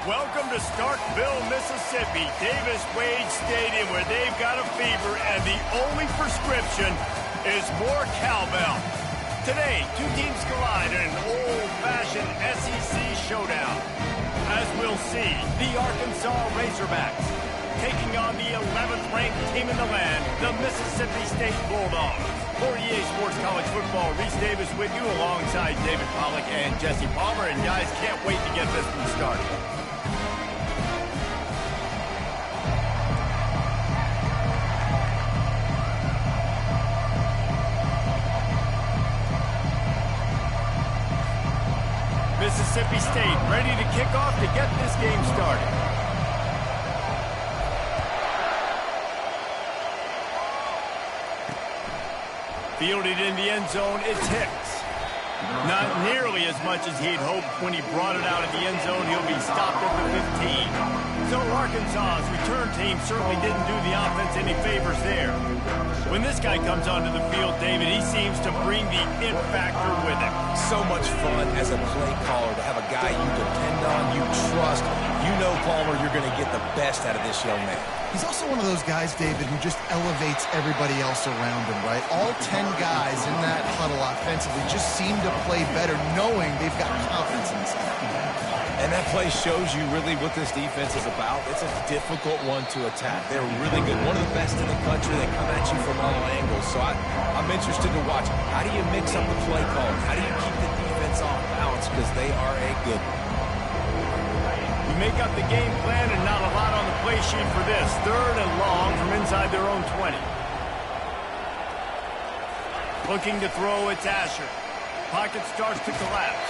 Welcome to Starkville, Mississippi, Davis Wade Stadium, where they've got a fever, and the only prescription is more cowbell. Today, two teams collide in an old-fashioned SEC showdown. As we'll see, the Arkansas Razorbacks taking on the 11th-ranked team in the land, the Mississippi State Bulldogs. For EA Sports College Football, Reese Davis with you alongside David Pollack and Jesse Palmer. And guys, can't wait to get this one started. Mississippi State ready to kick off to get this game started. Fielded in the end zone, it's Hicks. Not nearly as much as he'd hoped when he brought it out of the end zone. He'll be stopped at the 15. So Arkansas's return team certainly didn't do the offense any favors there. When this guy comes onto the field, David, he seems to bring the it factor with him. So much fun as a play caller to have a guy you depend on, you trust. You know, Palmer, you're going to get the best out of this young man. He's also one of those guys, David, who just elevates everybody else around him, right? All 10 guys in that huddle offensively just seem to play better knowing they've got confidence in this guy. And that play shows you really what this defense is about. It's a difficult one to attack. They're really good. One of the best in the country. They come at you from all angles. So I'm interested to watch. How do you mix up the play calling? How do you keep the defense off balance? Because they are a good one. You make up the game plan and not a lot on the play sheet for this. 3rd and long from inside their own 20. Looking to throw, it's Asher. Pocket starts to collapse.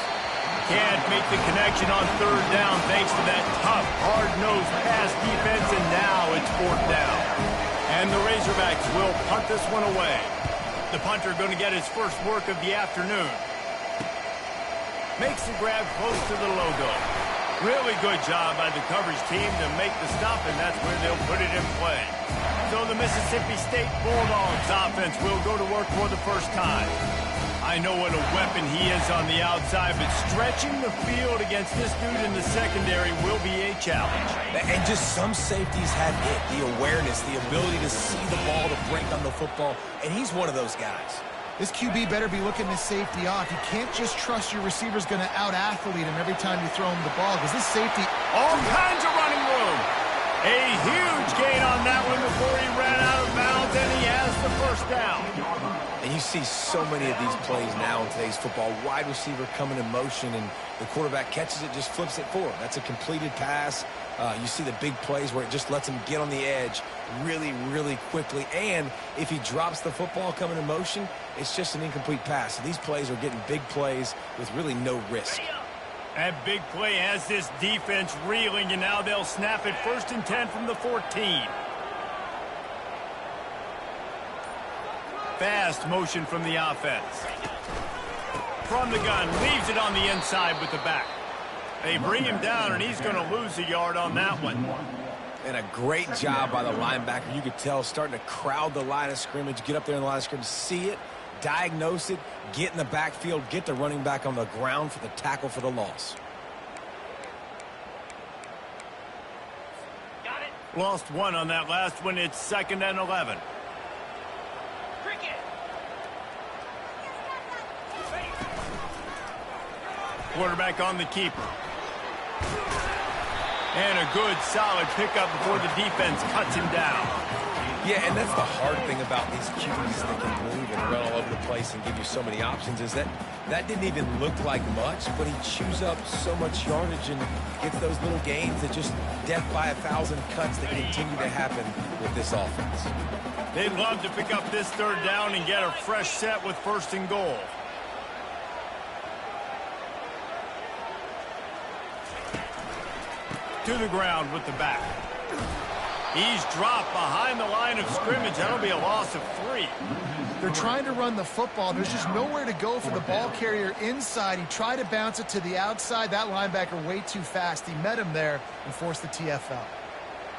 Can't make the connection on 3rd down thanks to that tough, hard-nosed pass defense, and now it's 4th down. And the Razorbacks will punt this one away. The punter going to get his first work of the afternoon. Makes the grab close to the logo. Really good job by the coverage team to make the stop, and that's where they'll put it in play. So the Mississippi State Bulldogs offense will go to work for the first time. I know what a weapon he is on the outside, but stretching the field against this dude in the secondary will be a challenge. And just some safeties have it, the awareness, the ability to see the ball, to break on the football, and he's one of those guys. This QB better be looking this safety off. You can't just trust your receiver's going to out-athlete him every time you throw him the ball, because this safety... All kinds of running room. A huge gain on that one before he ran out of bounds, and he has the first down. And you see so many of these plays now in today's football. Wide receiver coming in motion, and the quarterback catches it, just flips it forward. That's a completed pass. You see the big plays where it just lets him get on the edge really, really quickly. And if he drops the football coming in motion, it's just an incomplete pass. So these plays are getting big plays with really no risk. That big play has this defense reeling, and now they'll snap it 1st and 10 from the 14. Fast motion from the offense. From the gun, leaves it on the inside with the back. They bring him down, and he's going to lose a yard on that one. And a great job by the linebacker. You could tell starting to crowd the line of scrimmage, get up there in the line of scrimmage, see it, diagnose it, get in the backfield, get the running back on the ground for the tackle for the loss. Got it. Lost one on that last one. It's 2nd and 11. Quarterback on the keeper. And a good, solid pickup before the defense cuts him down. Yeah, and that's the hard thing about these QBs that can move and run all over the place and give you so many options is that didn't even look like much, but he chews up so much yardage and gets those little gains that just death by 1,000 cuts that continue to happen with this offense. They'd love to pick up this 3rd down and get a fresh set with 1st and goal. To the ground with the back. He's dropped behind the line of scrimmage. That'll be a loss of 3. They're trying to run the football. There's just nowhere to go for the ball carrier inside. He tried to bounce it to the outside. That linebacker way too fast. He met him there and forced the TFL.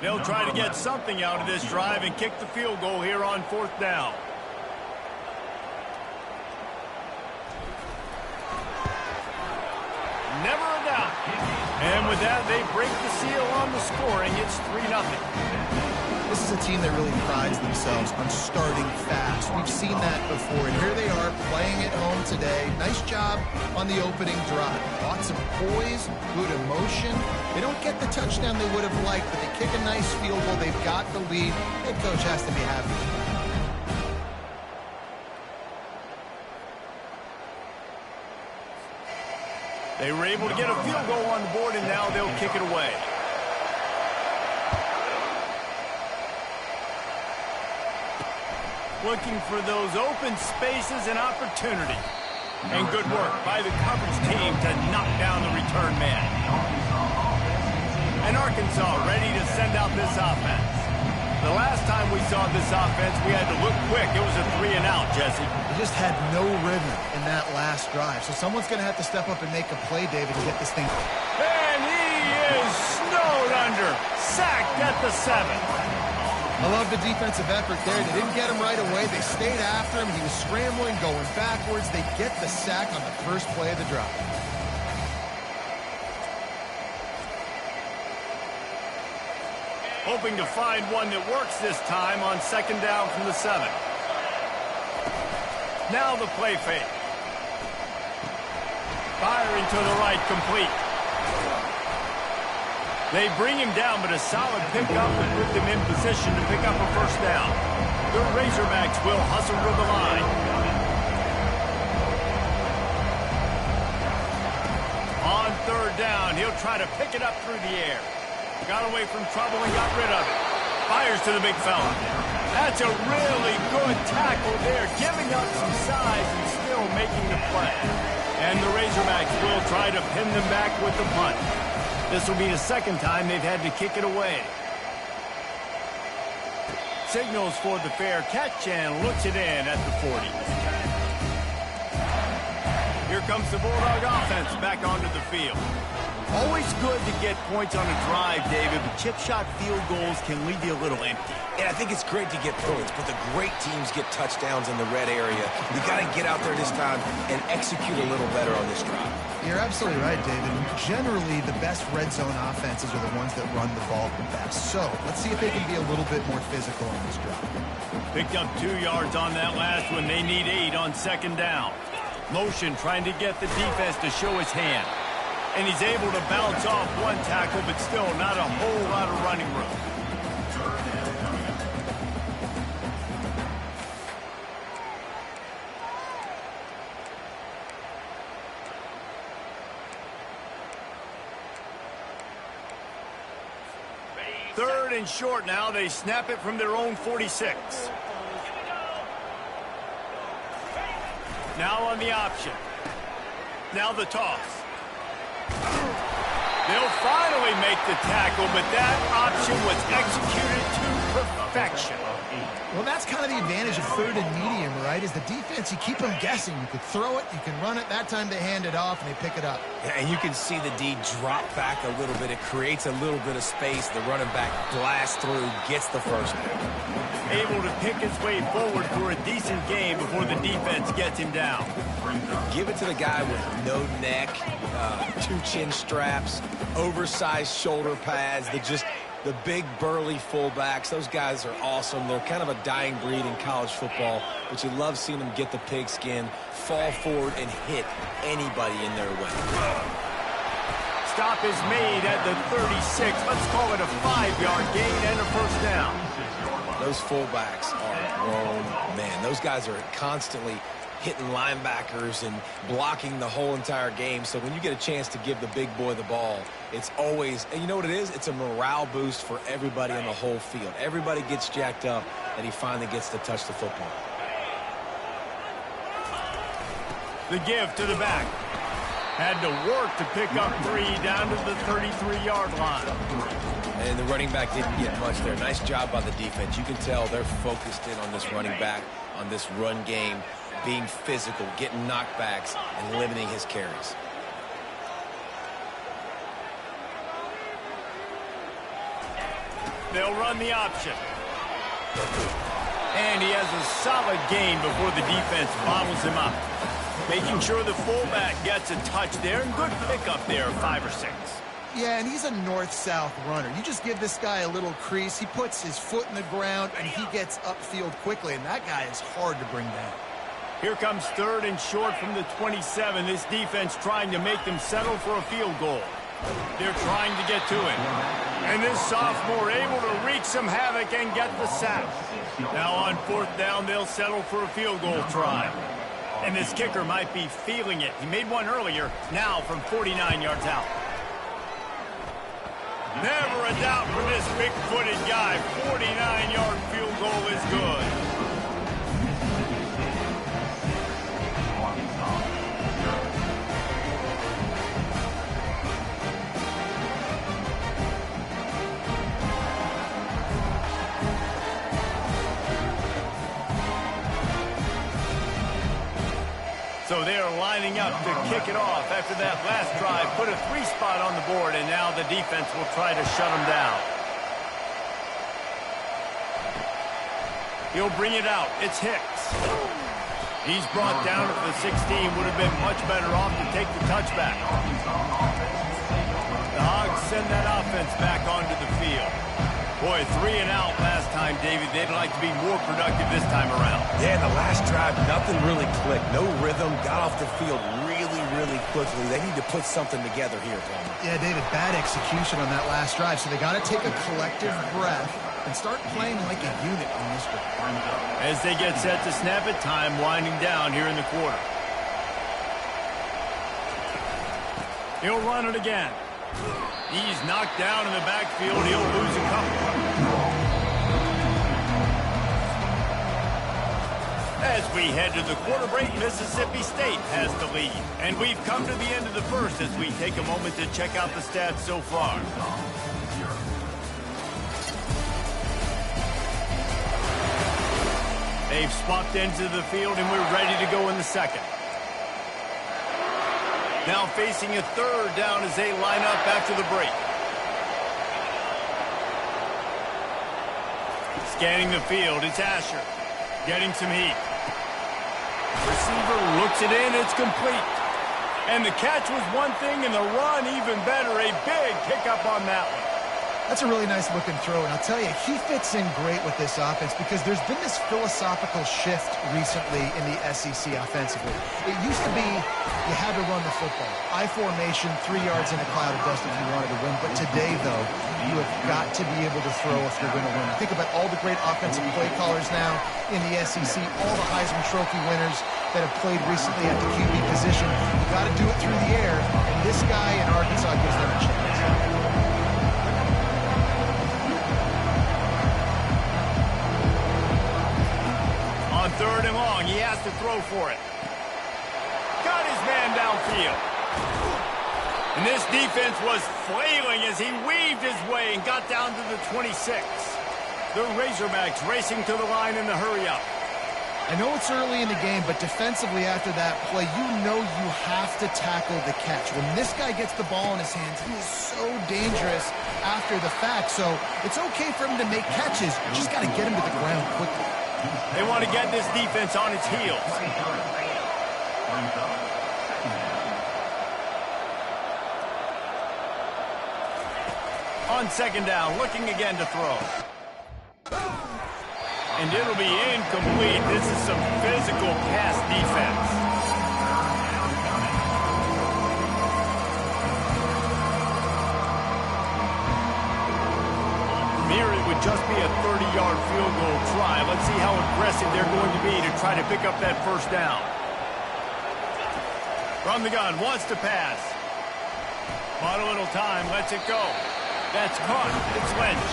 They'll try to get something out of this drive and kick the field goal here on 4th down. Never a doubt. And with that, they break the seal on the scoring. It's 3-0. This is a team that really prides themselves on starting fast. We've seen that before, and here they are playing at home today. Nice job on the opening drive. Lots of poise, good emotion. They don't get the touchdown they would have liked, but they kick a nice field goal. They've got the lead. Head coach has to be happy. They were able to get a field goal on the board, and now they'll kick it away. Looking for those open spaces and opportunity. And good work by the coverage team to knock down the return man. And Arkansas ready to send out this offense. The last time we saw this offense, we had to look quick. It was a 3-and-out, Jesse. They just had no rhythm in that last drive. So someone's going to have to step up and make a play, David, to get this thing. And he is snowed under. Sacked at the 7. I love the defensive effort there. They didn't get him right away. They stayed after him. He was scrambling, going backwards. They get the sack on the first play of the drive. Hoping to find one that works this time on 2nd down from the 7. Now the play fake. Firing to the right, complete. They bring him down, but a solid pickup will put them in position to pick up a first down. The Razorbacks will hustle to the line. On 3rd down, he'll try to pick it up through the air. Got away from trouble and got rid of it. Fires to the big fella. That's a really good tackle there, giving up some size and still making the play. And the Razorbacks will try to pin them back with the punt. This will be the 2nd time they've had to kick it away. Signals for the fair catch and looks it in at the 40. Here comes the Bulldog offense back onto the field. Always good to get points on a drive, David, but chip shot field goals can leave you a little empty. And I think it's great to get points, but the great teams get touchdowns in the red area. We got to get out there this time and execute a little better on this drive. You're absolutely right, David. Generally, the best red zone offenses are the ones that run the ball the best. So let's see if they can be a little bit more physical on this drive. Picked up 2 yards on that last one. They need 8 on 2nd down. Motion trying to get the defense to show his hand. And he's able to bounce off one tackle, but still not a whole lot of running room. Third and short now. They snap it from their own 46. Now on the option. Now the toss. They'll finally make the tackle, but that option was executed to perfection. Well, that's kind of the advantage of 3rd and medium, right? Is the defense, you keep them guessing. You could throw it, you can run it. That time they hand it off and they pick it up. Yeah, and you can see the D drop back a little bit. It creates a little bit of space. The running back blasts through, gets the first down. Able to pick his way forward for a decent game before the defense gets him down. Give it to the guy with no neck, 2 chin straps, oversized shoulder pads. The big burly fullbacks. Those guys are awesome. They're kind of a dying breed in college football, but you love seeing them get the pigskin, fall forward, and hit anybody in their way. Stop is made at the 36. Let's call it a 5-yard gain and a first down. Those fullbacks are grown men. Those guys are constantly hitting linebackers and blocking the whole entire game. So when you get a chance to give the big boy the ball, it's always, and you know what it is? It's a morale boost for everybody on the whole field. Everybody gets jacked up, and he finally gets to touch the football. The give to the back. Had to work to pick up 3 down to the 33-yard line. And the running back didn't get much there. Nice job by the defense. You can tell they're focused in on this running back, on this run game, being physical, getting knockbacks, and limiting his carries. They'll run the option. And he has a solid gain before the defense bottles him up. Making sure the fullback gets a touch there, and good pickup there, 5 or 6. Yeah, and he's a north-south runner. You just give this guy a little crease, he puts his foot in the ground, and he gets upfield quickly, and that guy is hard to bring down. Here comes 3rd and short from the 27. This defense trying to make them settle for a field goal. They're trying to get to it. And this sophomore able to wreak some havoc and get the sack. Now on 4th down, they'll settle for a field goal try. And this kicker might be feeling it. He made one earlier, now from 49 yards out. Never a doubt for this big-footed guy. 49-yard field goal is good. So they are lining up to kick it off after that last drive. Put a 3 spot on the board, and now the defense will try to shut them down. He'll bring it out. It's Hicks. He's brought down at the 16. Would have been much better off to take the touchback. The Hogs send that offense back onto the field. Boy, 3 and out last time, David. They'd like to be more productive this time around. Yeah, in the last drive, nothing really clicked. No rhythm, got off the field really quickly. They need to put something together here, Palmer. Yeah, David, bad execution on that last drive, so they got to take a collective breath and start playing like a unit on this one. As they get set to snap it, time winding down here in the quarter. He'll run it again. He's knocked down in the backfield. He'll lose a couple. As we head to the quarter break, Mississippi State has the lead. And we've come to the end of the first as we take a moment to check out the stats so far. They've swapped into the field, and we're ready to go in the second. Now facing a 3rd down as they line up after the break. Scanning the field, it's Asher. Getting some heat. Receiver looks it in, it's complete. And the catch was one thing, and the run even better. A big pickup on that one. That's a really nice looking throw, and I'll tell you, he fits in great with this offense because there's been this philosophical shift recently in the SEC offensively. It used to be you had to run the football. I-formation, 3 yards in a cloud of dust if you wanted to win. But today, though, you have got to be able to throw if you're going to win. Think about all the great offensive play callers now in the SEC, all the Heisman Trophy winners that have played recently at the QB position. You got to do it through the air, and this guy in Arkansas gives them a chance. On 3rd and long, he has to throw for it. Got his man downfield. And this defense was flailing as he weaved his way and got down to the 26. The Razorbacks racing to the line in the hurry-up. I know it's early in the game, but defensively after that play, you know you have to tackle the catch. When this guy gets the ball in his hands, he is so dangerous after the fact. So it's okay for him to make catches. You just got to get him to the ground quickly. They want to get this defense on its heels. On 2nd down, looking again to throw. And it'll be incomplete. This is some physical pass defense. Here it would just be a 30-yard field goal try. Let's see how aggressive they're going to be to try to pick up that 1st down. From the gun, wants to pass. Bought a little time, lets it go. That's caught. It's Lynch.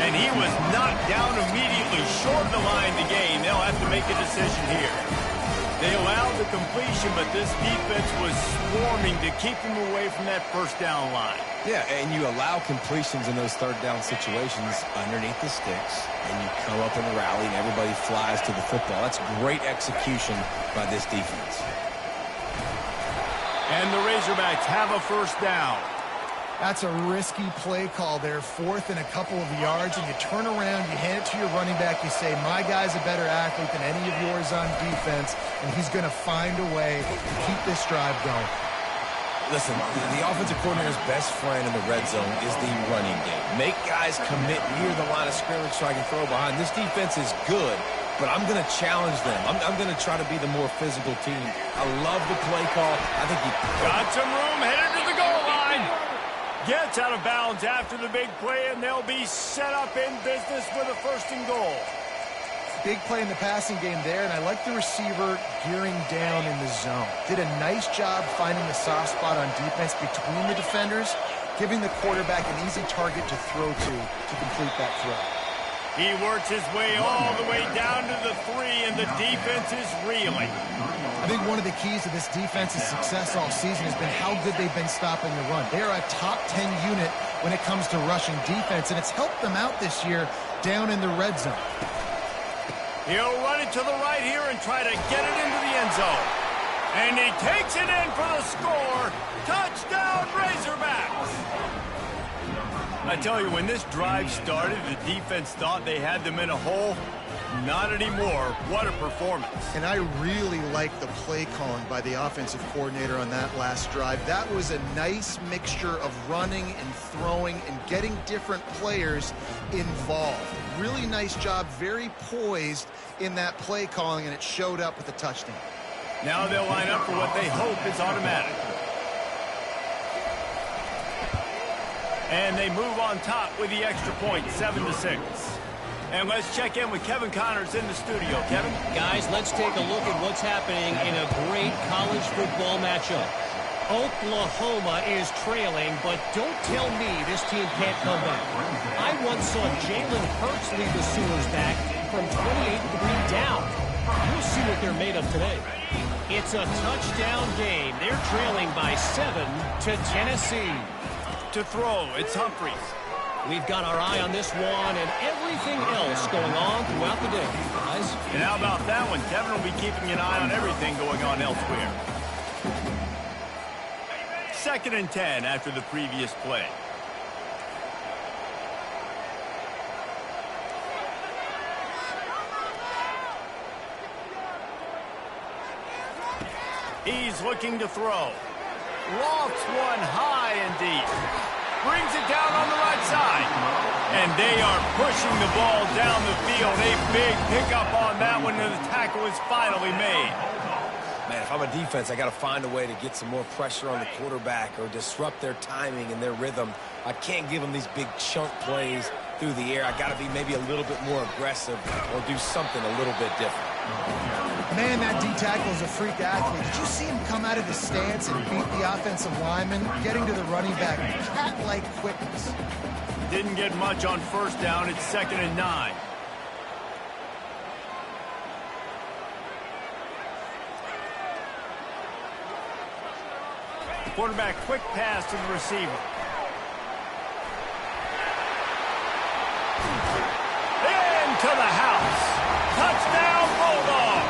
And he was knocked down immediately short of the line to gain. They'll have to make a decision here. They allowed the completion, but this defense was swarming to keep him away from that 1st down line. Yeah, and you allow completions in those 3rd down situations underneath the sticks, and you come up in the rally, and everybody flies to the football. That's great execution by this defense. And the Razorbacks have a 1st down. That's a risky play call there, 4th and a couple of yards, and you turn around, you hand it to your running back, you say, my guy's a better athlete than any of yours on defense, and he's going to find a way to keep this drive going. Listen, the offensive coordinator's best friend in the red zone is the running game. Make guys commit near the line of scrimmage so I can throw behind. This defense is good, but I'm going to challenge them. I'm going to try to be the more physical team. I love the play call. I think he got some room, headed to the goal line. Gets out of bounds after the big play, and they'll be set up in business with a 1st and goal. Big play in the passing game there, and I like the receiver gearing down in the zone. Did a nice job finding the soft spot on defense between the defenders, giving the quarterback an easy target to throw to complete that throw. He works his way all the way down to the 3, and the defense is reeling. I think one of the keys to this defense's success all season has been how good they've been stopping the run. They are a top 10 unit when it comes to rushing defense, and it's helped them out this year down in the red zone. He'll run it to the right here and try to get it into the end zone. And he takes it in for the score. Touchdown, Razorbacks! I tell you, when this drive started, the defense thought they had them in a hole. Not anymore. What a performance. And I really like the play calling by the offensive coordinator on that last drive. That was a nice mixture of running and throwing and getting different players involved. Really nice job, very poised in that play calling, and it showed up with a touchdown. Now they'll line up for what they hope is automatic. And they move on top with the extra point, 7-6. And let's check in with Kevin Connors in the studio. Kevin? Guys, let's take a look at what's happening in a great college football matchup. Oklahoma is trailing, but don't tell me this team can't come back. I once saw Jalen Hurts lead the Sooners back from 28-3 down. We'll see what they're made of today. It's a touchdown game. They're trailing by 7 to Tennessee. To throw, it's Humphries. We've got our eye on this one and everything else going on throughout the day, guys. And how about that one? Kevin will be keeping an eye on everything going on elsewhere. 2nd and 10 after the previous play. He's looking to throw. Lofts one high and deep. Brings it down on the right side. And they are pushing the ball down the field. A big pickup on that one, and the tackle is finally made. Man, if I'm a defense, I got to find a way to get some more pressure on the quarterback or disrupt their timing and their rhythm. I can't give them these big chunk plays through the air. I got to be maybe a little bit more aggressive or do something a little bit different. Man, that D-tackle is a freak athlete. Did you see him come out of his stance and beat the offensive lineman, getting to the running back? Cat-like quickness. Didn't get much on 1st down. It's 2nd and 9. Quarterback quick pass to the receiver. Into the house. Touchdown, Bulldog.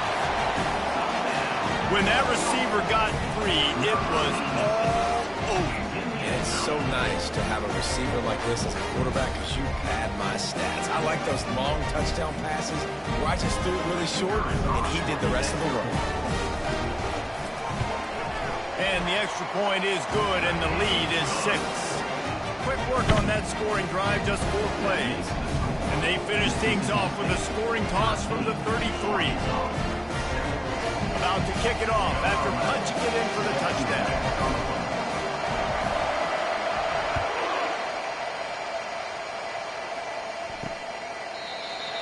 When that receiver got free, it was all over. And it's so nice to have a receiver like this as a quarterback because you pad my stats. I like those long touchdown passes where I just threw it really short and he did the rest of the work. And the extra point is good, and the lead is 6. Quick work on that scoring drive, just 4 plays. And they finish things off with a scoring toss from the 33. About to kick it off after punching it in for the touchdown.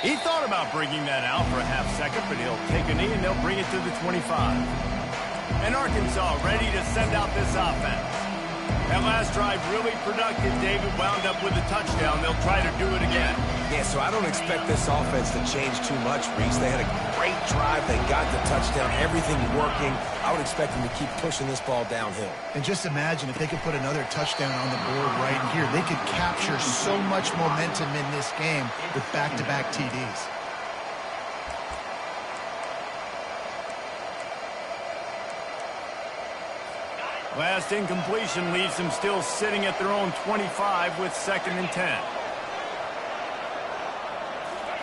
He thought about bringing that out for a half second, but he'll take a knee and they'll bring it to the 25. And Arkansas ready to send out this offense. That last drive really productive. David wound up with a touchdown. They'll try to do it again. Yeah, so I don't expect this offense to change too much, Reese. They had a great drive. They got the touchdown. Everything working. I would expect them to keep pushing this ball downhill. And just imagine if they could put another touchdown on the board right here. They could capture so much momentum in this game with back-to-back TDs. Last incompletion leaves them still sitting at their own 25 with 2nd and 10.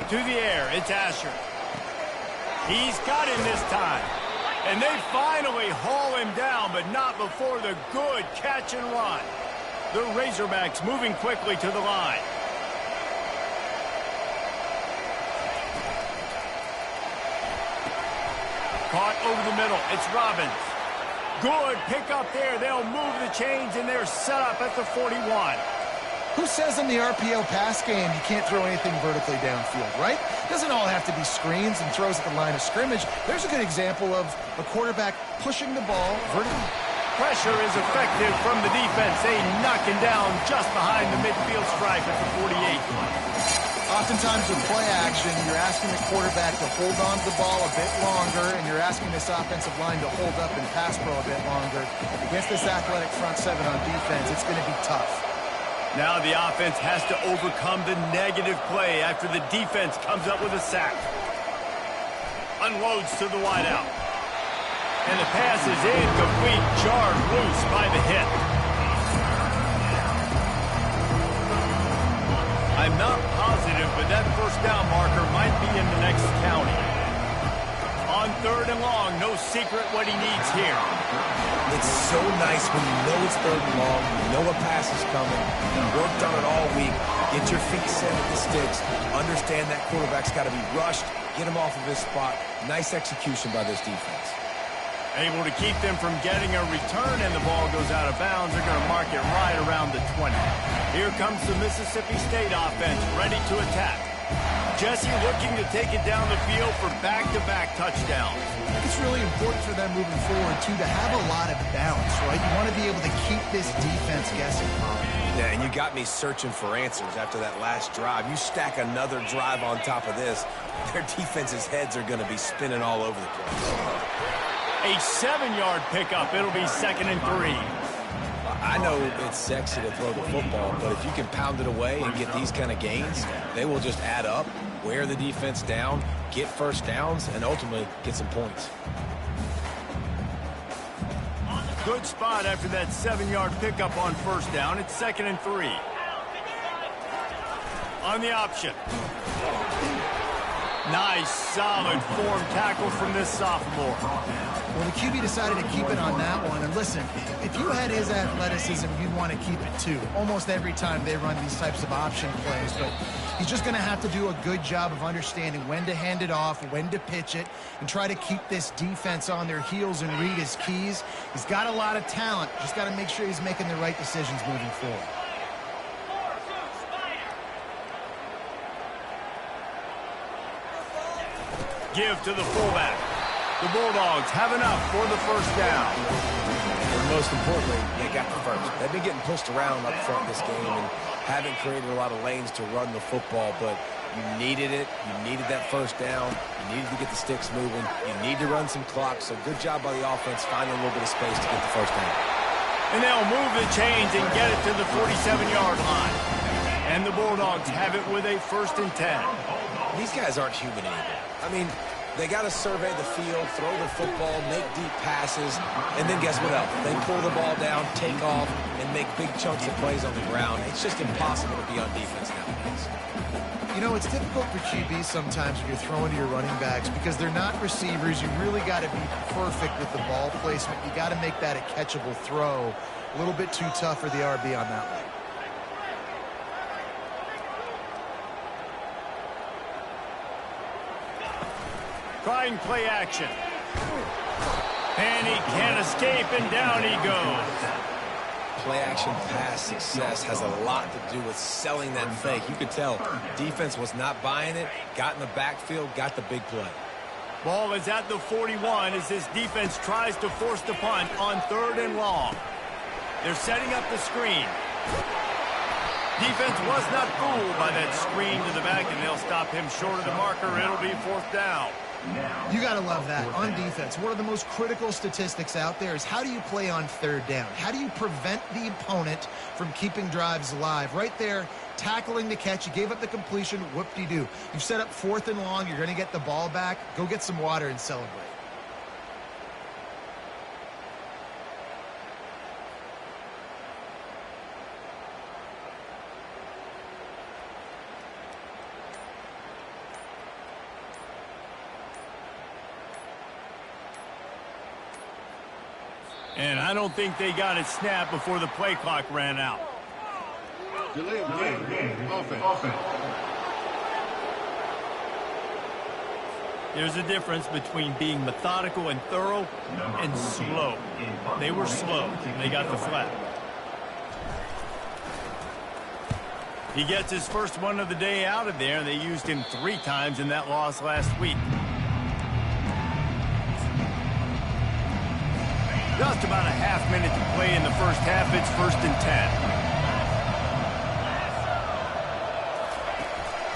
To the air, it's Asher. He's got him this time. And they finally haul him down, but not before the good catch and run. The Razorbacks moving quickly to the line. Caught over the middle. It's Robbins. Good pickup there. They'll move the chains, and they're set up at the 41. Who says in the RPO pass game you can't throw anything vertically downfield, right? Doesn't all have to be screens and throws at the line of scrimmage. There's a good example of a quarterback pushing the ball vertically. Pressure is effective from the defense. They knock him down just behind the midfield stripe at the 48. Oftentimes with play action, you're asking the quarterback to hold on to the ball a bit longer, and you're asking this offensive line to hold up and pass pro a bit longer. Against this athletic front seven on defense, it's going to be tough. Now the offense has to overcome the negative play after the defense comes up with a sack. Unloads to the wideout. And the pass is incomplete, jarred loose by the hit. I'm not positive, but that first down marker might be in the next county. On 3rd and long, no secret what he needs here. It's so nice when you know it's 3rd and long, you know a pass is coming, you worked on it all week, get your feet set at the sticks, understand that quarterback's got to be rushed, get him off of his spot. Nice execution by this defense. Able to keep them from getting a return, and the ball goes out of bounds. They're going to mark it right around the 20. Here comes the Mississippi State offense, ready to attack. Jesse looking to take it down the field for back-to-back touchdowns. I think it's really important for them moving forward, too, to have a lot of balance, right? You want to be able to keep this defense guessing. Yeah, and you got me searching for answers after that last drive. You stack another drive on top of this, their defense's heads are going to be spinning all over the place. A 7-yard pickup. It'll be 2nd and 3. I know it's sexy to throw the football, but if you can pound it away and get these kind of gains, they will just add up, wear the defense down, get first downs, and ultimately get some points. Good spot after that 7-yard pickup on 1st down. It's 2nd and 3. On the option. Nice, solid form tackle from this sophomore. Well, the QB decided to keep it on that one. And listen, if you had his athleticism, you'd want to keep it too. Almost every time they run these types of option plays. But he's just going to have to do a good job of understanding when to hand it off, when to pitch it, and try to keep this defense on their heels and read his keys. He's got a lot of talent. Just got to make sure he's making the right decisions moving forward. Give to the fullback. The Bulldogs have enough for the 1st down. And most importantly, they got the first. They've been getting pushed around up front this game and haven't created a lot of lanes to run the football, but you needed it. You needed that 1st down. You needed to get the sticks moving. You need to run some clock, so good job by the offense finding a little bit of space to get the 1st down. And they'll move the chains and get it to the 47-yard line. And the Bulldogs have it with a 1st and 10. These guys aren't human anymore. I mean, they got to survey the field, throw the football, make deep passes, and then guess what else? They pull the ball down, take off, and make big chunks of plays on the ground. It's just impossible to be on defense nowadays. You know, it's difficult for QBs sometimes when you're throwing to your running backs because they're not receivers. You really got to be perfect with the ball placement. You got to make that a catchable throw. A little bit too tough for the RB on that one. Trying play action. And he can't escape, and down he goes. Play action pass success has a lot to do with selling that fake. You could tell defense was not buying it, got in the backfield, got the big play. Ball is at the 41 as this defense tries to force the punt on 3rd and long. They're setting up the screen. Defense was not fooled by that screen to the back, and they'll stop him short of the marker. It'll be 4th down. You got to love that. On defense, one of the most critical statistics out there is how do you play on 3rd down? How do you prevent the opponent from keeping drives alive? Right there, tackling the catch. You gave up the completion. Whoop-de-doo. You've set up 4th and long. You're going to get the ball back. Go get some water and celebrate. And I don't think they got it snapped before the play clock ran out. Delay of game. Offense. There's a difference between being methodical and thorough and slow. They were slow. They got the flag. He gets his first one of the day out of there, and they used him 3 times in that loss last week. Just about a half minute to play in the first half. It's 1st and 10.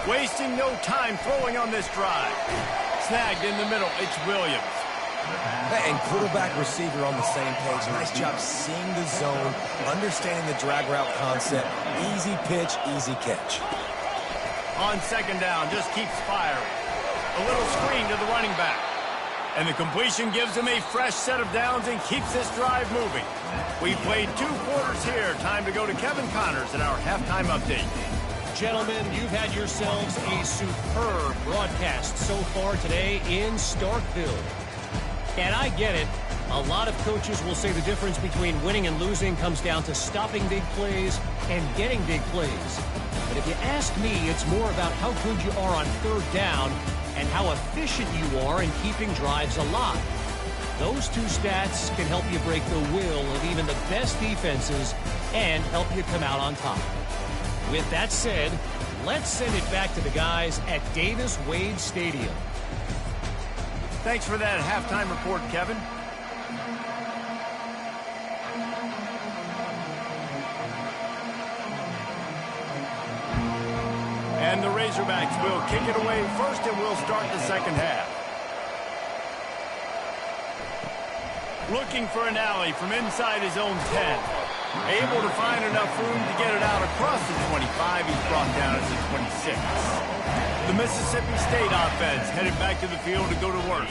Wasting no time throwing on this drive. Snagged in the middle. It's Williams. And quarterback receiver on the same page. Nice job seeing the zone, understanding the drag route concept. Easy pitch, easy catch. On 2nd down, just keeps firing. A little screen to the running back. And the completion gives him a fresh set of downs and keeps this drive moving. We've played 2 quarters here. Time to go to Kevin Connors in our halftime update. Gentlemen, you've had yourselves a superb broadcast so far today in Starkville. And I get it. A lot of coaches will say the difference between winning and losing comes down to stopping big plays and getting big plays. But if you ask me, it's more about how good you are on 3rd down and how efficient you are in keeping drives alive. Those 2 stats can help you break the will of even the best defenses and help you come out on top. With that said, let's send it back to the guys at Davis-Wade Stadium. Thanks for that halftime report, Kevin. And the Razorbacks will kick it away first, and we'll start the 2nd half. Looking for an alley from inside his own 10. Able to find enough room to get it out across the 25. He's brought down at the 26. The Mississippi State offense headed back to the field to go to work.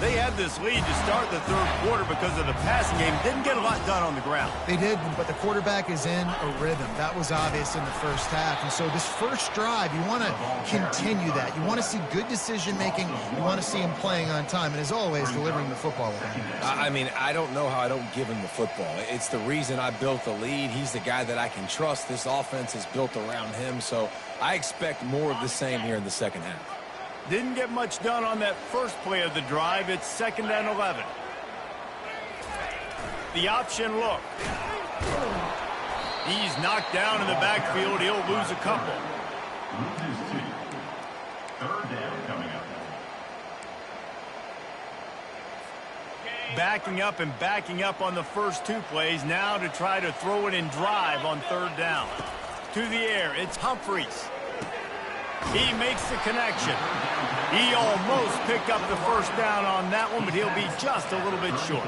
They had this lead to start the 3rd quarter because of the passing game. Didn't get a lot done on the ground. They did, but the quarterback is in a rhythm. That was obvious in the first half. And so this first drive, you want to continue that. You want to see good decision-making. You want to see him playing on time. And as always, delivering the football. I mean, I don't know how I don't give him the football. It's the reason I built the lead. He's the guy that I can trust. This offense is built around him. So I expect more of the same here in the 2nd half. Didn't get much done on that first play of the drive. It's 2nd and 11. The option look. He's knocked down in the backfield. He'll lose a couple. Backing up and backing up on the first 2 plays. Now to try to throw it in drive on 3rd down. To the air, it's Humphreys. He makes the connection. He almost picked up the first down on that one, but he'll be just a little bit short.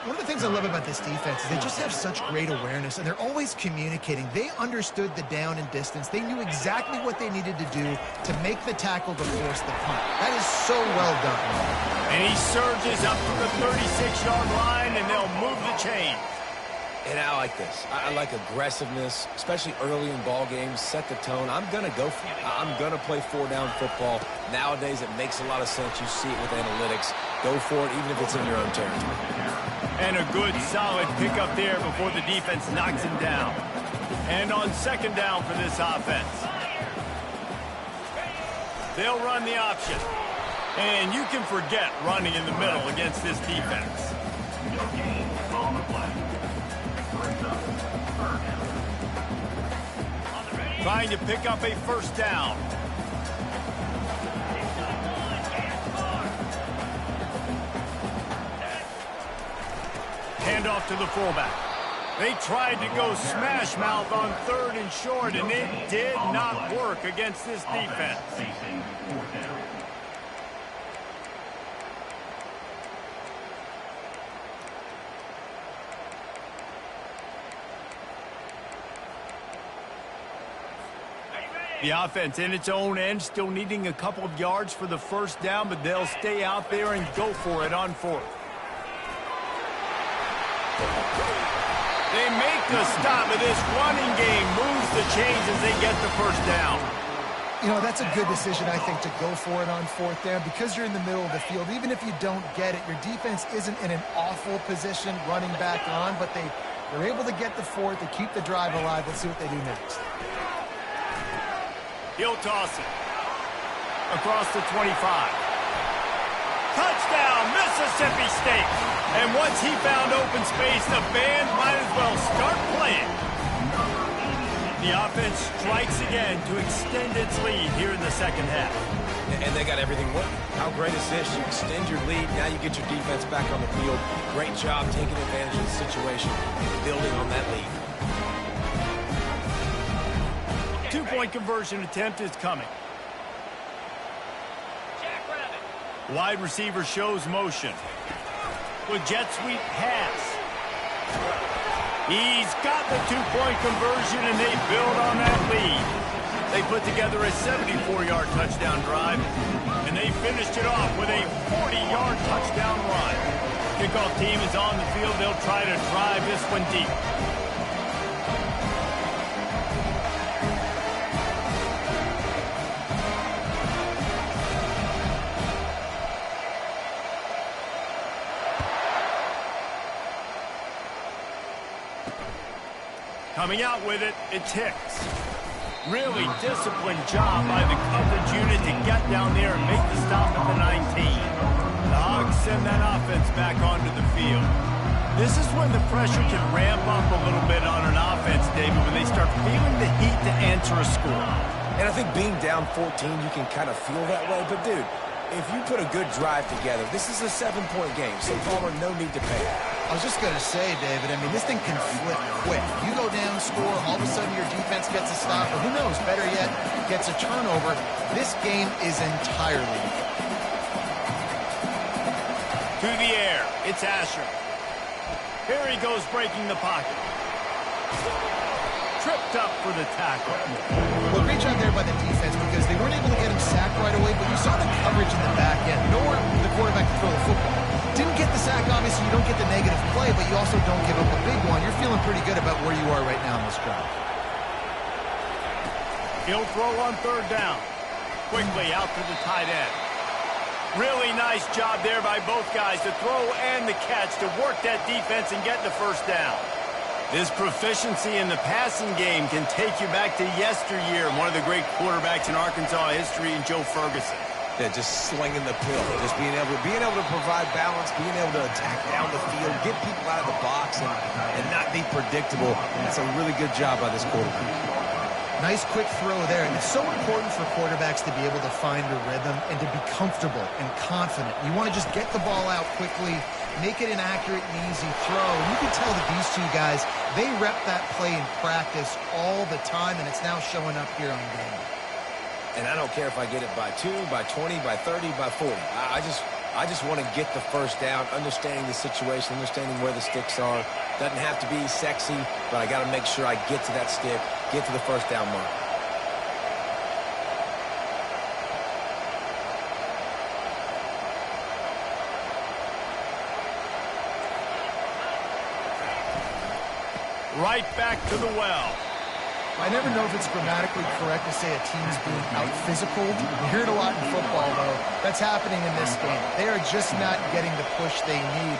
One of the things I love about this defense is they just have such great awareness, and they're always communicating. They understood the down and distance. They knew exactly what they needed to do to make the tackle to force the punt. That is so well done. And he surges up to the 36-yard line, and they'll move the chain. And I like this. I like aggressiveness, especially early in ball games. Set the tone. I'm going to go for it. I'm going to play 4-down football. Nowadays, it makes a lot of sense. You see it with analytics. Go for it, even if it's in your own territory. And a good, solid pickup there before the defense knocks him down. And on 2nd down for this offense. They'll run the option. And you can forget running in the middle against this defense. Trying to pick up a 1st down. Handoff to the fullback. They tried to go smash mouth on 3rd and short, and it did not work against this defense. The offense in its own end, still needing a couple of yards for the 1st down, but they'll stay out there and go for it on 4th. They make the stop, but this running game moves the chains as they get the 1st down. You know, that's a good decision, I think, to go for it on fourth down because you're in the middle of the field. Even if you don't get it, your defense isn't in an awful position running back on, but they're able to get the fourth to keep the drive alive. Let's see what they do next. He'll toss it across the 25. Touchdown, Mississippi State. And once he found open space, the band might as well start playing. The offense strikes again to extend its lead here in the second half. And they got everything working. How great is this? You extend your lead, now you get your defense back on the field. Great job taking advantage of the situation, building on that lead. Two-point conversion attempt is coming. Wide receiver shows motion. With jet sweep pass. He's got the two-point conversion, and they build on that lead. They put together a 74-yard touchdown drive, and they finished it off with a 40-yard touchdown run. Kickoff team is on the field. They'll try to drive this one deep. Coming out with it, it's Hicks. Really disciplined job by the coverage unit to get down there and make the stop at the 19. The Hogs send that offense back onto the field. This is when the pressure can ramp up a little bit on an offense, David, when they start feeling the heat to answer a score. And I think being down 14, you can kind of feel that way. But, dude, if you put a good drive together, this is a 7-point game, so Palmer, no need to pay. I was just going to say, David, I mean, this thing can flip quick. You go down, score, all of a sudden your defense gets a stop, or who knows, better yet, gets a turnover. This game is entirely to the air. It's Asher. Here he goes breaking the pocket. Tripped up for the tackle. Well, great job there by the defense because they weren't able to get him sacked right away, but you saw the coverage in the back end. Nowhere for the quarterback to throw the football. Didn't get the sack, obviously. You don't get the negative play, but you also don't give up a big one. You're feeling pretty good about where you are right now in this drive. He'll throw on third down. Quickly out to the tight end. Really nice job there by both guys to throw and the catch to work that defense and get the first down. This proficiency in the passing game can take you back to yesteryear, one of the great quarterbacks in Arkansas history, Joe Ferguson. Yeah, just slinging the pill, just being able to provide balance, being able to attack down the field, get people out of the box, and not be predictable. That's a really good job by this quarterback. Nice quick throw there, and it's so important for quarterbacks to be able to find a rhythm and to be comfortable and confident. You want to just get the ball out quickly, make it an accurate and easy throw. And you can tell that these two guys, they rep that play in practice all the time, and it's now showing up here on game. And I don't care if I get it by 2, by 20, by 30, by 40. I just want to get the first down, understanding the situation, understanding where the sticks are. Doesn't have to be sexy, but I got to make sure I get to that stick, get to the first down mark. Right back to the well. I never know if it's grammatically correct to say a team's being out-physical. You hear it a lot in football, though. That's happening in this game. They are just not getting the push they need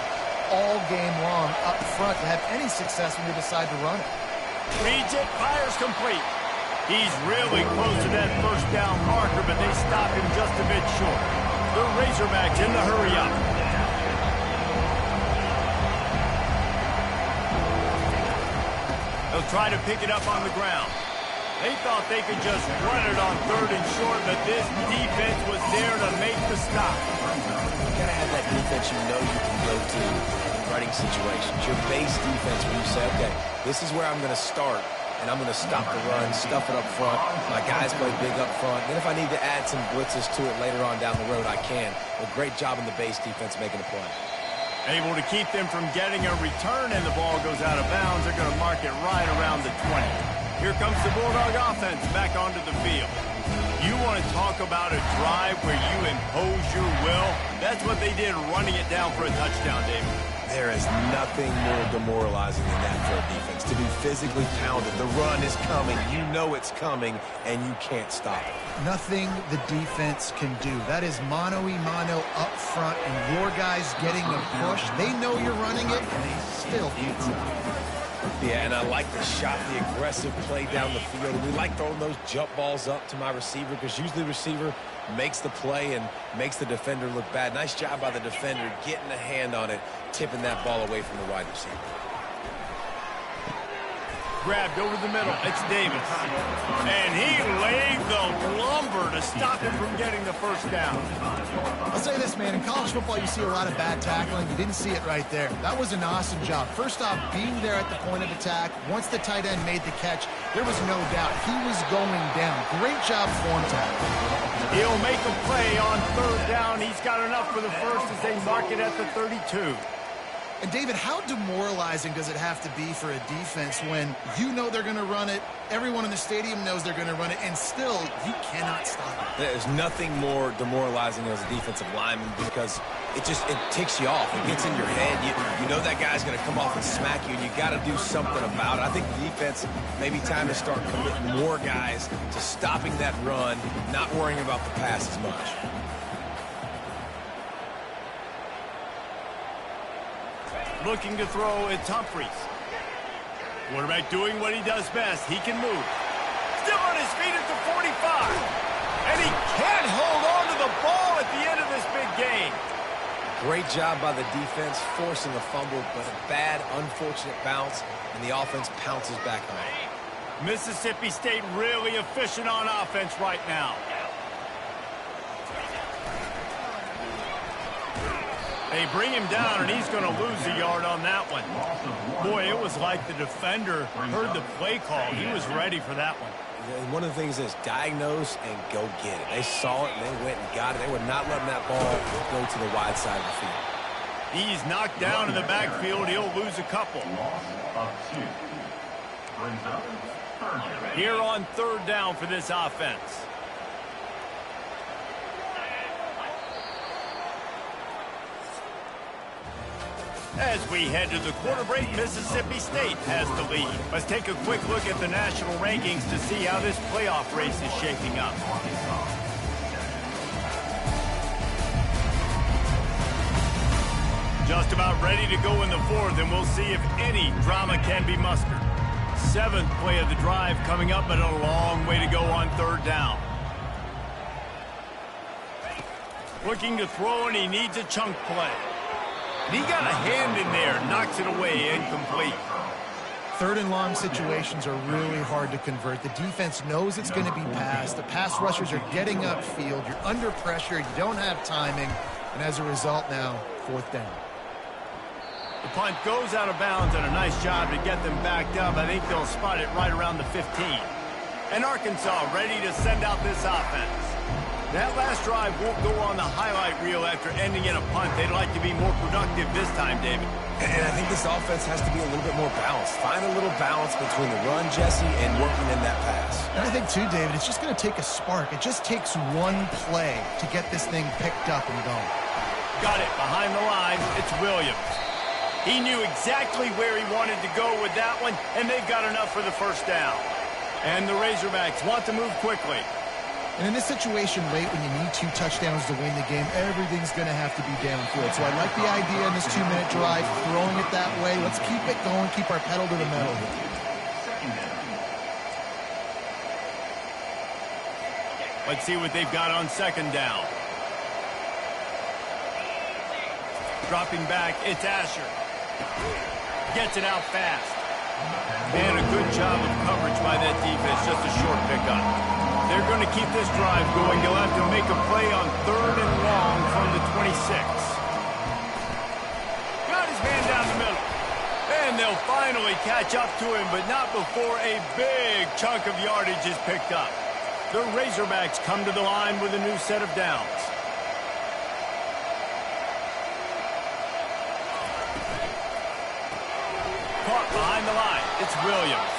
all game long up front to have any success when they decide to run it. Reads it, fires complete. He's really close to that first down marker, but they stop him just a bit short. The Razorbacks in the hurry up. They'll try to pick it up on the ground. They thought they could just run it on third and short, but this defense was there to make the stop. You gotta have that defense you know you can go to in running situations. Your base defense where you say, okay, this is where I'm gonna start, and I'm gonna stop the run, stuff it up front. My guys play big up front. Then if I need to add some blitzes to it later on down the road, I can. A great job in the base defense making a play. Able to keep them from getting a return, and the ball goes out of bounds. They're going to mark it right around the 20. Here comes the Bulldog offense back onto the field. You want to talk about a drive where you impose your will? That's what they did running it down for a touchdown, David. There is nothing more demoralizing than that for a defense. To be physically pounded, the run is coming, you know it's coming, and you can't stop it. Nothing the defense can do. That is mano-a-mano up front, and your guys getting a push. They know you're running it, and they still can't stop it. Yeah, and I like the shot, the aggressive play down the field. We like throwing those jump balls up to my receiver because usually the receiver makes the play and makes the defender look bad. Nice job by the defender getting a hand on it, tipping that ball away from the wide receiver. Grabbed over the middle. It's Davis. And he laid the lumber to stop him from getting the first down. I'll say this, man. In college football, you see a lot of bad tackling. You didn't see it right there. That was an awesome job. First off, being there at the point of attack. Once the tight end made the catch, there was no doubt he was going down. Great job form tackling. He'll make a play on third down. He's got enough for the first as they mark it at the 32. And, David, how demoralizing does it have to be for a defense when you know they're going to run it, everyone in the stadium knows they're going to run it, and still you cannot stop it? There's nothing more demoralizing as a defensive lineman because it ticks you off. It gets in your head. You know that guy's going to come off and smack you, and you got to do something about it. I think the defense maybe time to start committing more guys to stopping that run, not worrying about the pass as much. Looking to throw, it's Humphries. Quarterback doing what he does best. He can move. Still on his feet at the 45. And he can't hold on to the ball at the end of this big game. Great job by the defense forcing a fumble, but a bad, unfortunate bounce, and the offense pounces back on it. Mississippi State really efficient on offense right now. They bring him down, and he's going to lose a yard on that one. Boy, it was like the defender heard the play call. He was ready for that one. One of the things is diagnose and go get it. They saw it, and they went and got it. They were not letting that ball go to the wide side of the field. He's knocked down in the backfield. He'll lose a couple. Here on third down for this offense. As we head to the quarter break, Mississippi State has the lead. Let's take a quick look at the national rankings to see how this playoff race is shaping up. Just about ready to go in the fourth, and we'll see if any drama can be mustered. Seventh play of the drive coming up, but a long way to go on third down. Looking to throw, and he needs a chunk play. And he got a hand in there, knocks it away, incomplete. Third and long situations are really hard to convert. The defense knows it's going to be passed. The pass rushers are getting upfield. You're under pressure. You don't have timing. And as a result now, fourth down. The punt goes out of bounds, and a nice job to get them backed up. I think they'll spot it right around the 15. And Arkansas ready to send out this offense. That last drive won't go on the highlight reel after ending in a punt. They'd like to be more productive this time, David. And I think this offense has to be a little bit more balanced. Find a little balance between the run, Jesse, and working in that pass. And I think, too, David, it's just going to take a spark. It just takes one play to get this thing picked up and going. Got it. Behind the line, it's Williams. He knew exactly where he wanted to go with that one, and they've got enough for the first down. And the Razorbacks want to move quickly. And in this situation late when you need 2 touchdowns to win the game, everything's going to have to be downfield. So I like the idea in this 2-minute drive, throwing it that way. Let's keep it going, keep our pedal to the metal here. Let's see what they've got on second down. Dropping back, it's Asher. Gets it out fast. And a good job of coverage by that defense, just a short pickup. They're going to keep this drive going. They'll have to make a play on third and long from the 26. Got his man down the middle. And they'll finally catch up to him, but not before a big chunk of yardage is picked up. The Razorbacks come to the line with a new set of downs. Caught behind the line. It's Williams.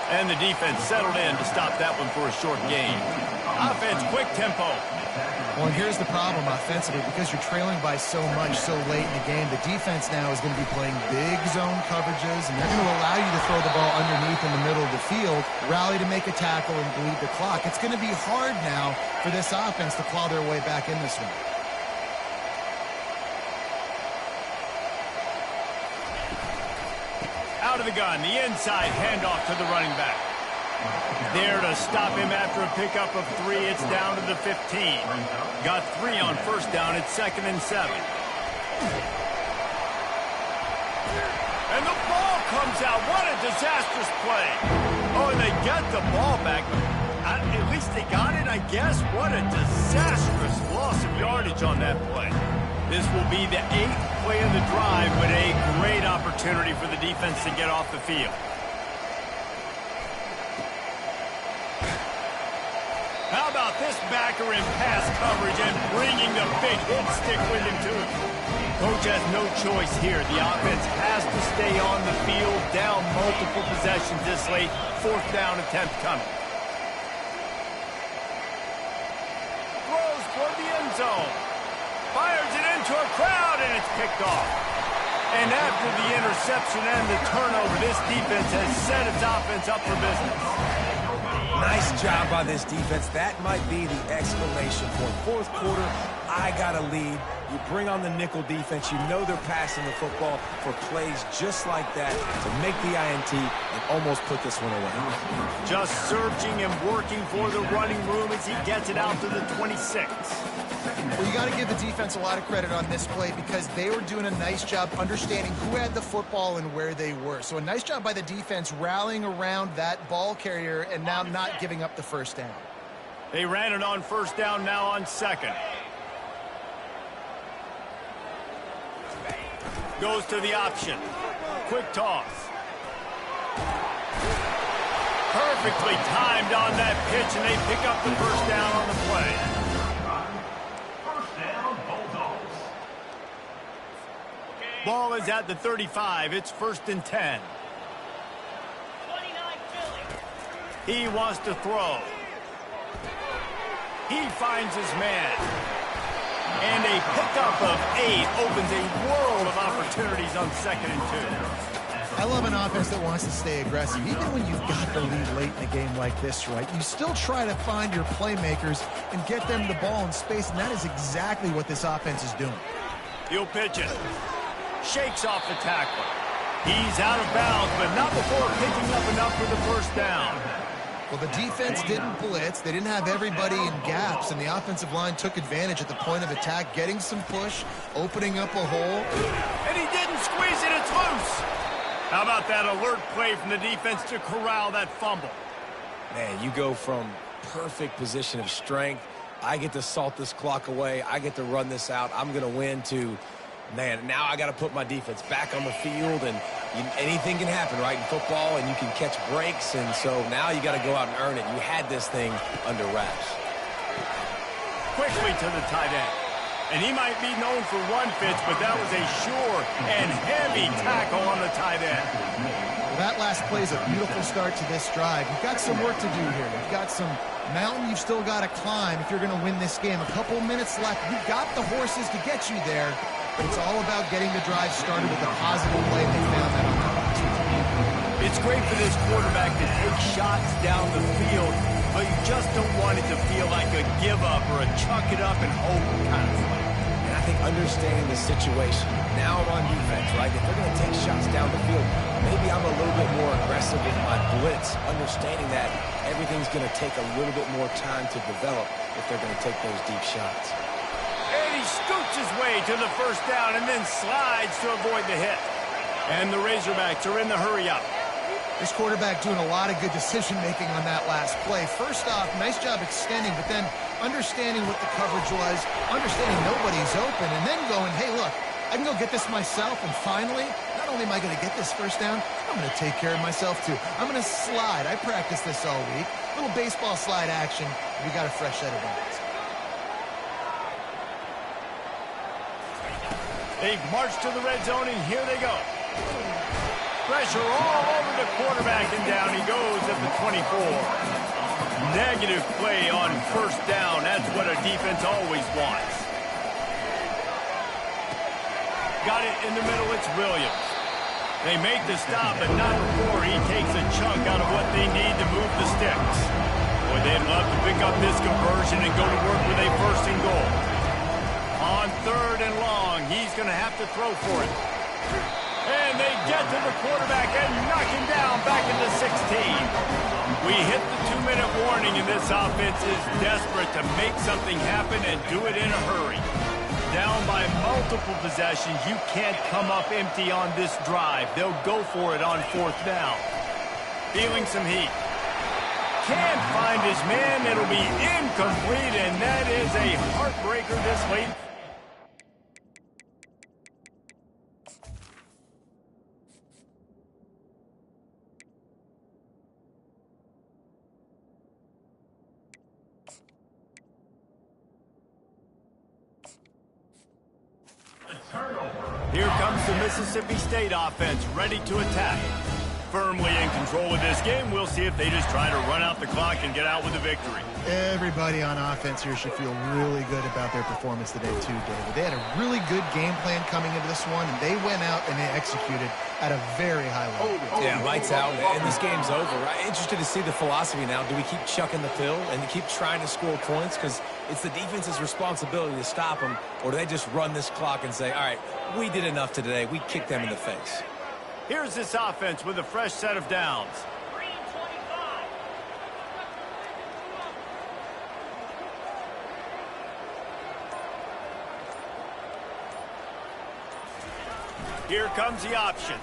And the defense settled in to stop that one for a short gain. Offense, quick tempo. Well, and here's the problem offensively. Because you're trailing by so much so late in the game, the defense now is going to be playing big zone coverages, and they're going to allow you to throw the ball underneath in the middle of the field, rally to make a tackle, and bleed the clock. It's going to be hard now for this offense to claw their way back in this one. Out of the gun, the inside handoff to the running back. There to stop him after a pickup of 3. It's down to the 15. Got 3 on first down. It's 2nd and 7. And the ball comes out. What a disastrous play. Oh, and they get the ball back. At least they got it, I guess. What a disastrous loss of yardage on that play. This will be the 8th play of the drive with a great opportunity for the defense to get off the field. How about this backer in pass coverage and bringing the big hit stick with him, too? Coach has no choice here. The offense has to stay on the field, down multiple possessions this late. 4th down attempt coming. Throws toward the end zone. Fires it into a crowd, and it's picked off. And after the interception and the turnover, this defense has set its offense up for business. Nice job by this defense. That might be the exclamation point. 4th quarter, I got a lead. You bring on the nickel defense. You know they're passing the football for plays just like that to make the INT and almost put this one away. Just searching and working for the running room as he gets it out to the 26. Well, you got to give the defense a lot of credit on this play because they were doing a nice job understanding who had the football and where they were. So a nice job by the defense rallying around that ball carrier and now not giving up the first down. They ran it on first down, now on 2nd. Goes to the option. Quick toss. Perfectly timed on that pitch, and they pick up the first down on the play. Ball is at the 35. It's 1st and 10. He wants to throw. He finds his man. And a pickup of 8 opens a world of opportunities on 2nd and 2. I love an offense that wants to stay aggressive. Even when you've got the lead late in a game like this, right, you still try to find your playmakers and get them the ball in space, and that is exactly what this offense is doing. He'll pitch it. Shakes off the tackle. He's out of bounds, but not before picking up enough for the first down. Well, the defense didn't blitz. They didn't have everybody in gaps, and the offensive line took advantage at the point of attack, getting some push, opening up a hole. And he didn't squeeze it. It's loose. How about that alert play from the defense to corral that fumble? Man, you go from perfect position of strength. I get to salt this clock away. I get to run this out. I'm going to win to, man, now I got to put my defense back on the field, and anything can happen, right, in football, and you can catch breaks, and so now you got to go out and earn it. You had this thing under wraps. Quickly to the tight end. And he might be known for run fits, but that was a sure and heavy tackle on the tight end. Well, that last play is a beautiful start to this drive. You've got some work to do here. You've got some mountain you've still got to climb if you're going to win this game. A couple minutes left. You've got the horses to get you there. But it's all about getting the drive started with a positive play. They found that on that last one. It's great for this quarterback to take shots down the field, but you just don't want it to feel like a give-up or a chuck it up and hope kind of play. And I think understanding the situation, now I'm on defense, right? If they're going to take shots down the field, maybe I'm a little bit more aggressive with my blitz, understanding that everything's going to take a little bit more time to develop if they're going to take those deep shots. And he scoots his way to the first down and then slides to avoid the hit. And the Razorbacks are in the hurry-up. This quarterback doing a lot of good decision-making on that last play. First off, nice job extending, but then understanding what the coverage was, understanding nobody's open, and then going, hey, look, I can go get this myself, and finally, not only am I going to get this first down, I'm going to take care of myself, too. I'm going to slide. I practiced this all week. Little baseball slide action. We got a fresh set of eyes. They've marched to the red zone, and here they go. Pressure all over the quarterback, and down he goes at the 24. negative play on first down. That's what a defense always wants. Got it in the middle. It's Williams. They make the stop, but not before he takes a chunk out of what they need to move the sticks. Boy, they'd love to pick up this conversion and go to work with a first and goal. On third and long, he's going to have to throw for it. And they get to the quarterback and knock him down back in the 16. We hit the 2-minute warning, and this offense is desperate to make something happen and do it in a hurry. Down by multiple possessions, you can't come up empty on this drive. They'll go for it on fourth down. Feeling some heat. Can't find his man. It'll be incomplete, and that is a heartbreaker this late. Here comes the Mississippi State offense, ready to attack. Firmly in control of this game. We'll see if they just try to run out the clock and get out with a victory. Everybody on offense here should feel really good about their performance today too, David. They had a really good game plan coming into this one, and they went out and they executed at a very high level. Yeah, lights out, and this game's over. I'm interested to see the philosophy now. Do we keep chucking the pill and keep trying to score points? Because it's the defense's responsibility to stop them, or do they just run this clock and say, all right, we did enough today. We kicked them in the face. Here's this offense with a fresh set of downs. Here comes the option.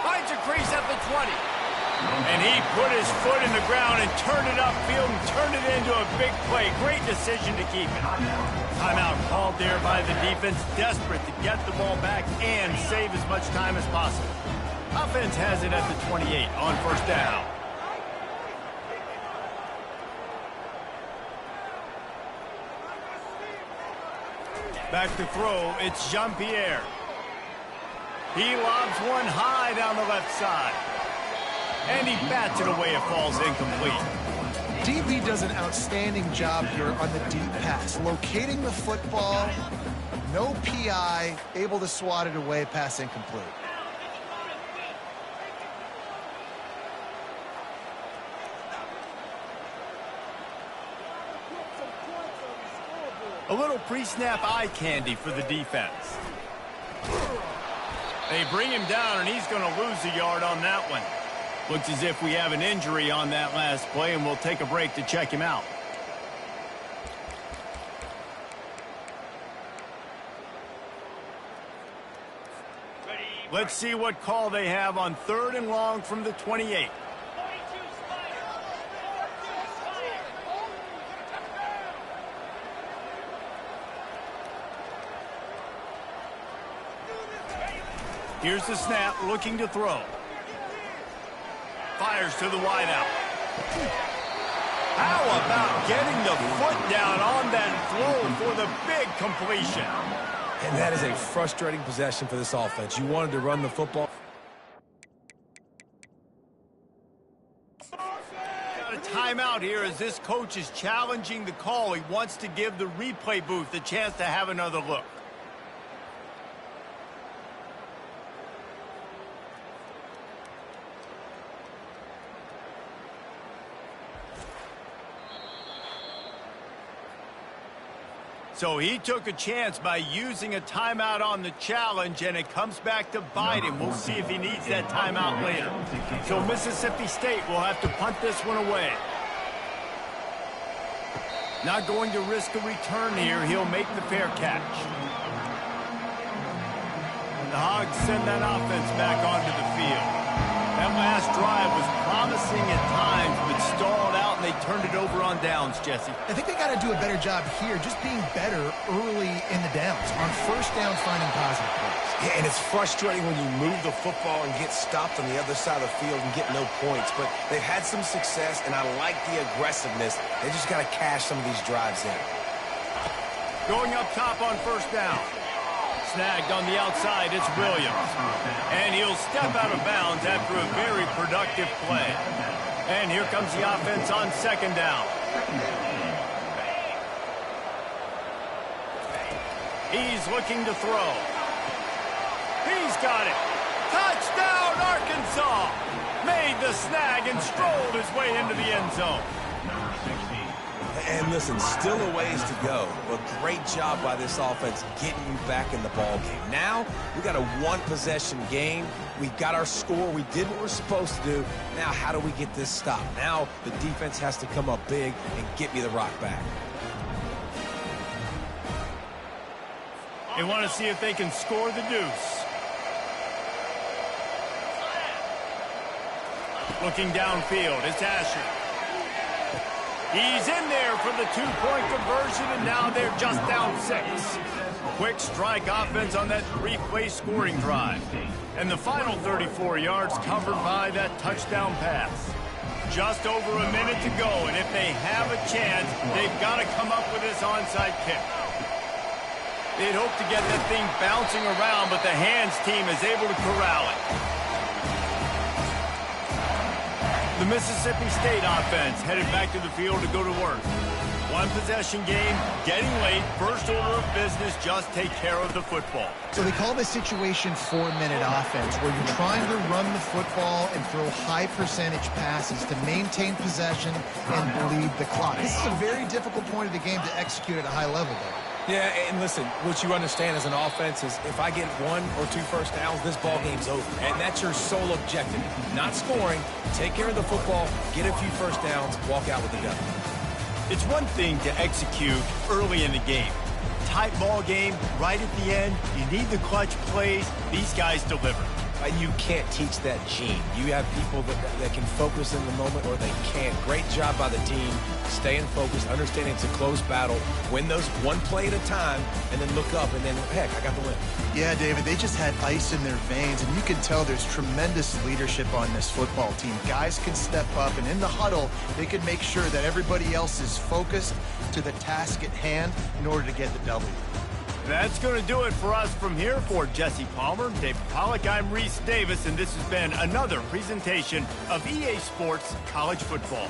Finds a crease at the 20. And he put his foot in the ground and turned it upfield and turned it into a big play. Great decision to keep it. Timeout called there by the defense, desperate to get the ball back and save as much time as possible. Offense has it at the 28 on first down. Back to throw, it's Jean-Pierre. He lobs one high down the left side. And he bats it away, it falls incomplete. DB does an outstanding job here on the deep pass. Locating the football, no PI, able to swat it away, pass incomplete. A little pre-snap eye candy for the defense. They bring him down, and he's going to lose a yard on that one. Looks as if we have an injury on that last play, and we'll take a break to check him out. Let's see what call they have on third and long from the 28. Here's the snap, looking to throw. Fires to the wideout. How about getting the foot down on that throw for the big completion? And that is a frustrating possession for this offense. You wanted to run the football. Got a timeout here as this coach is challenging the call. He wants to give the replay booth a chance to have another look. So he took a chance by using a timeout on the challenge, and it comes back to bite him. We'll see if he needs that timeout later. So Mississippi State will have to punt this one away. Not going to risk a return here. He'll make the fair catch. The Hogs send that offense back onto the field. That last drive was promising at times, but stalled out, and they turned it over on downs, Jesse. I think they got to do a better job here, just being better early in the downs. On first down, finding positive plays. Yeah, and it's frustrating when you move the football and get stopped on the other side of the field and get no points. But they've had some success, and I like the aggressiveness. They just got to cash some of these drives in. Going up top on first down. Snagged on the outside, it's Williams. And he'll step out of bounds after a very productive play. And here comes the offense on second down. He's looking to throw. He's got it. Touchdown, Arkansas! Made the snag and strolled his way into the end zone. And listen, still a ways to go, but great job by this offense getting you back in the ball game. Now, we got a one-possession game. We got our score. We did what we're supposed to do. Now, how do we get this stopped? Now, the defense has to come up big and get me the rock back. They want to see if they can score the deuce. Looking downfield, it's Asher. He's in there for the two-point conversion, and now they're just down 6. Quick strike offense on that 3-play scoring drive. And the final 34 yards covered by that touchdown pass. Just over a minute to go, and if they have a chance, they've got to come up with this onside kick. They'd hope to get that thing bouncing around, but the hands team is able to corral it. The Mississippi State offense headed back to the field to go to work. One-possession game, getting late, first order of business, just take care of the football. So they call this situation 4-minute offense, where you're trying to run the football and throw high-percentage passes to maintain possession and bleed the clock. This is a very difficult point of the game to execute at a high level, though. Yeah, and listen, what you understand as an offense is if I get 1 or 2 first downs, this ball game's over. And that's your sole objective. Not scoring, take care of the football, get a few first downs, walk out with the gun. It's one thing to execute early in the game. Tight ball game, right at the end, you need the clutch plays. These guys deliver. And you can't teach that gene. You have people that can focus in the moment or they can't. Great job by the team, staying focused, understanding it's a close battle, win those one play at a time, and then look up and then, heck, I got the win. Yeah, David, they just had ice in their veins, and you can tell there's tremendous leadership on this football team. Guys can step up, and in the huddle, they can make sure that everybody else is focused to the task at hand in order to get the W. That's going to do it for us from here. For Jesse Palmer, David Pollack, I'm Reese Davis, and this has been another presentation of EA Sports College Football.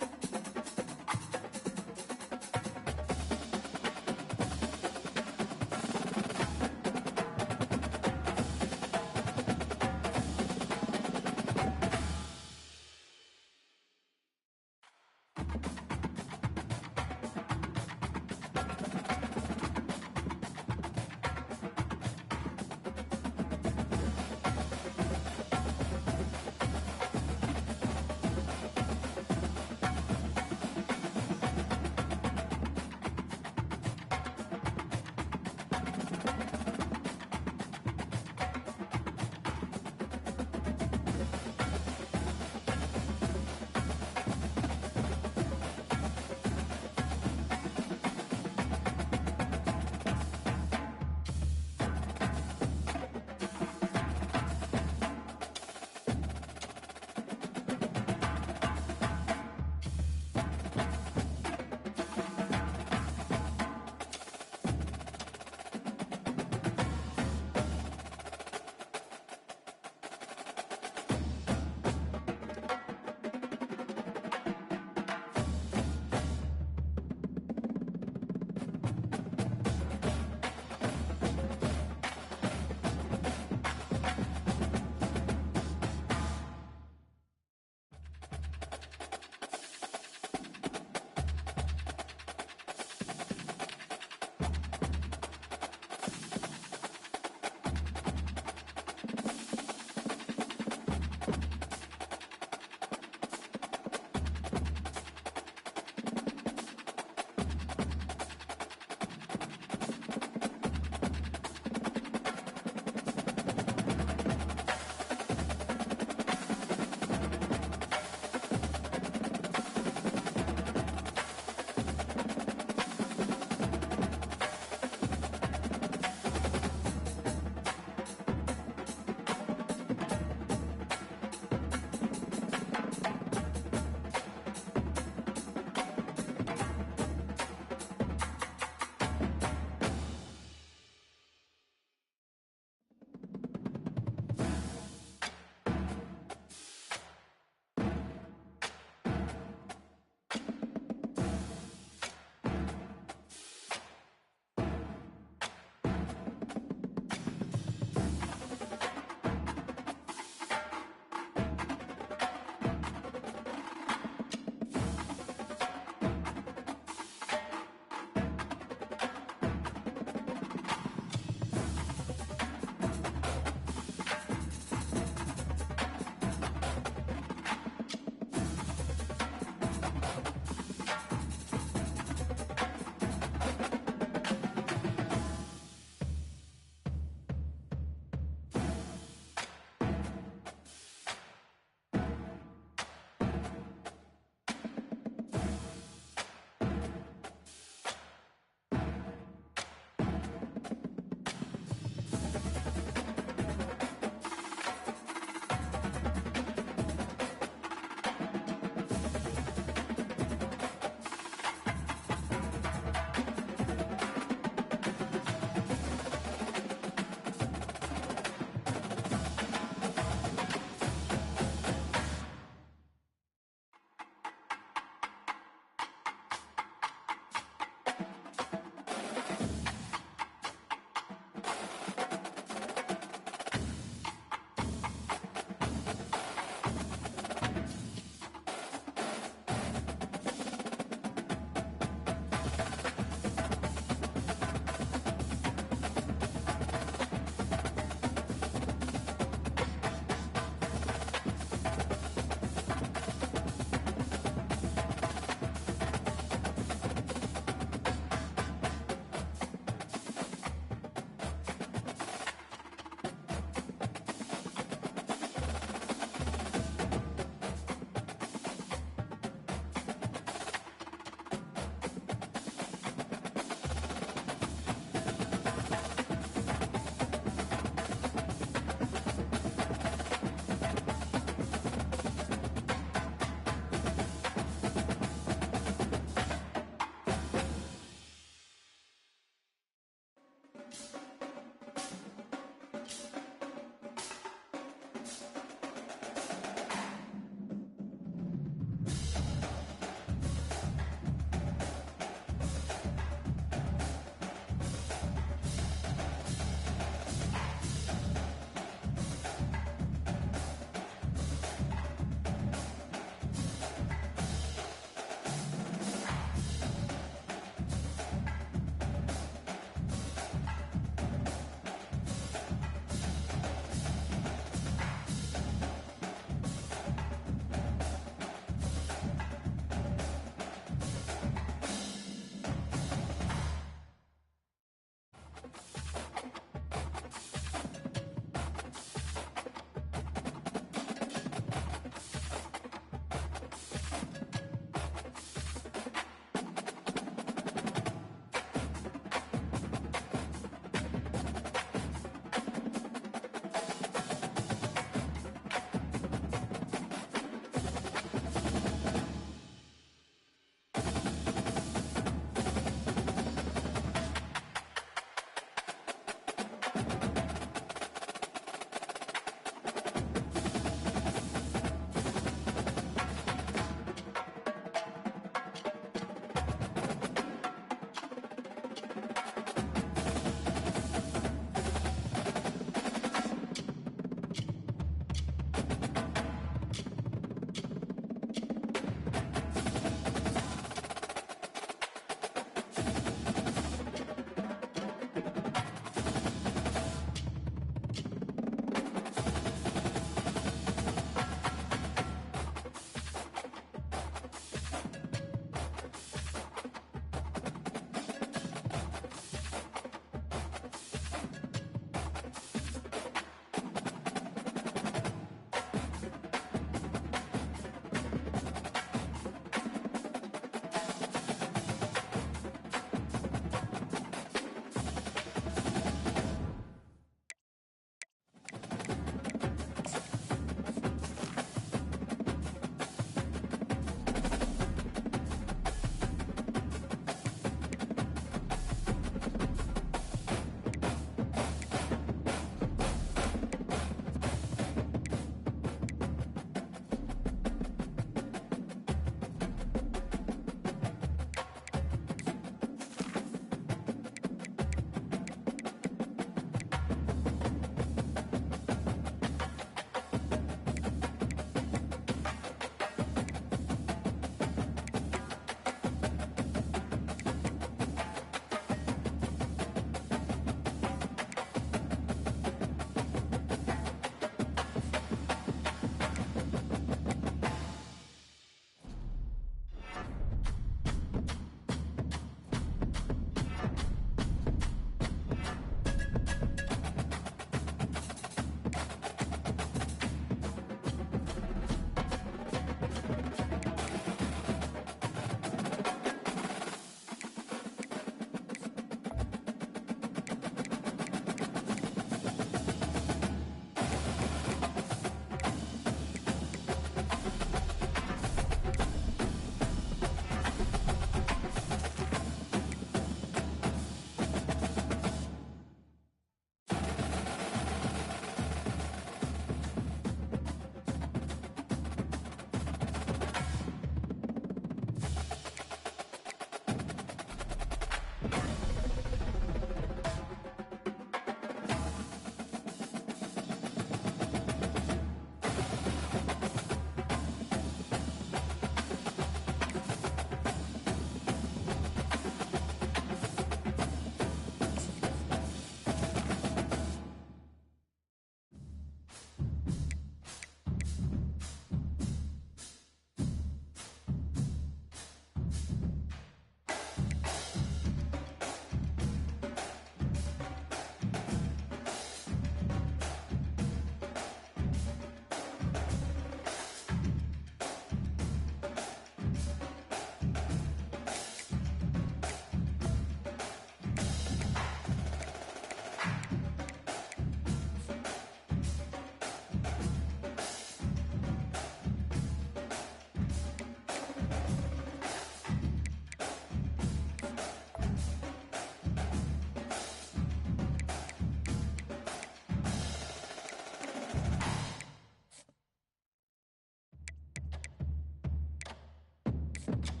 it.